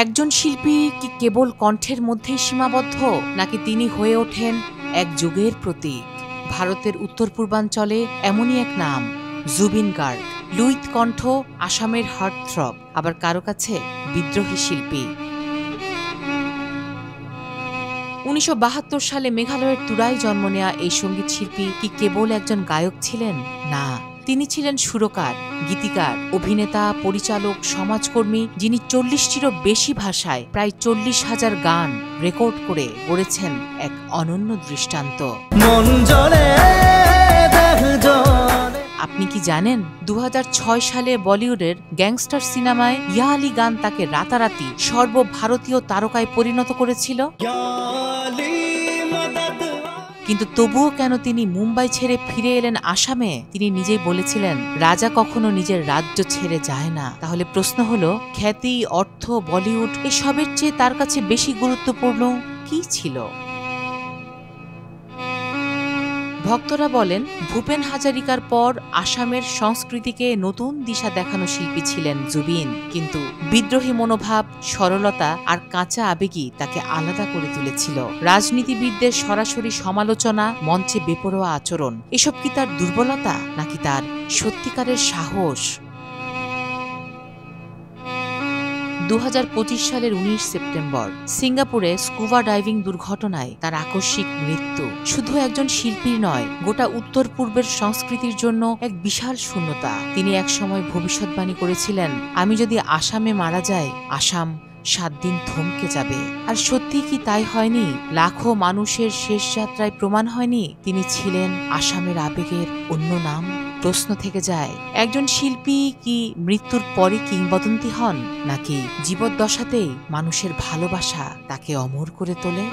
একজন শিল্পী কি কেবল কণ্ঠের মধ্যেই সীমাবদ্ধ, নাকি তিনি হয়ে ওঠেন এক যুগের প্রতীক? ভারতের উত্তর পূর্বাঞ্চলে এমনই এক নাম, জুবিন গার্গ। লুইত কণ্ঠ, আসামের হার্টথ্রব, আবার কারো কাছে বিদ্রোহী শিল্পী। ১৯৭২ সালে মেঘালয়ের তুরায় জন্ম নেয়া এই সঙ্গীত শিল্পী কি কেবল একজন গায়ক ছিলেন? না, তিনি ছিলেন সুরকার, গীতিকার, অভিনেতা, পরিচালক, সমাজকর্মী, যিনি ৪০টিরও বেশি ভাষায় প্রায় ৪০,০০০ গান রেকর্ড করে গড়েছেন এক অনন্য দৃষ্টান্ত। আপনি কি জানেন ২০০৬ সালে বলিউডের গ্যাংস্টার সিনেমায় ইয়া আলী গান তাকে রাতারাতি সর্বভারতীয় তারকায় পরিণত করেছিল? কিন্তু তবুও কেন তিনি মুম্বাই ছেড়ে ফিরে এলেন আসামে? তিনি নিজেই বলেছিলেন, রাজা কখনো নিজের রাজ্য ছেড়ে যায় না। তাহলে প্রশ্ন হলো, খ্যাতি, অর্থ, বলিউড এসবের চেয়ে তার কাছে বেশি গুরুত্বপূর্ণ কি ছিল? ভক্তরা বলেন, ভূপেন হাজারিকার পর আসামের সংস্কৃতিকে নতুন দিশা দেখানো শিল্পী ছিলেন জুবিন। কিন্তু বিদ্রোহী মনোভাব, সরলতা আর কাঁচা আবেগই তাকে আলাদা করে তুলেছিল। রাজনীতিবিদদের সরাসরি সমালোচনা, মঞ্চে বেপরোয়া আচরণ, এসব কি তার দুর্বলতা, নাকি তার সত্যিকারের সাহস? ২০২৫ সালের ১৯ সেপ্টেম্বর সিঙ্গাপুরে স্কুবা ডাইভিং দুর্ঘটনায় তার আকস্মিক মৃত্যু শুধু একজন শিল্পীর নয়, গোটা উত্তর পূর্বের সংস্কৃতির জন্য এক বিশাল শূন্যতা। তিনি একসময় ভবিষ্যৎবাণী করেছিলেন, আমি যদি আসামে মারা যাই, আসাম ৭ দিন থমকে যাবে। আর সত্যি কি তাই হয়নি? লাখো মানুষের শেষ যাত্রায় প্রমাণ হয়নি তিনি ছিলেন আসামের আবেগের অন্য নাম? প্রশ্ন থেকে যায়, একজন শিল্পী কি মৃত্যুর পরে কিংবদন্তি হন, নাকি জীবদ্দশাতেই মানুষের ভালোবাসা তাকে অমর করে তোলে?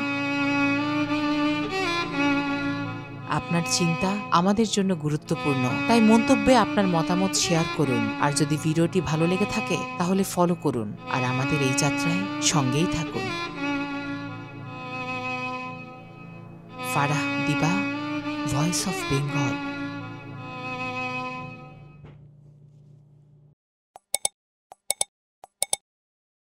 আপনার চিন্তা আমাদের জন্য গুরুত্বপূর্ণ, তাই মন্তব্যে আপনার মতামত শেয়ার করুন। আর যদি ভিডিওটি ভালো লেগে থাকে তাহলে ফলো করুন আর আমাদের এই যাত্রায় সঙ্গেই থাকুন। ফারাহ দিবা, ভয়েস অফ বেঙ্গল।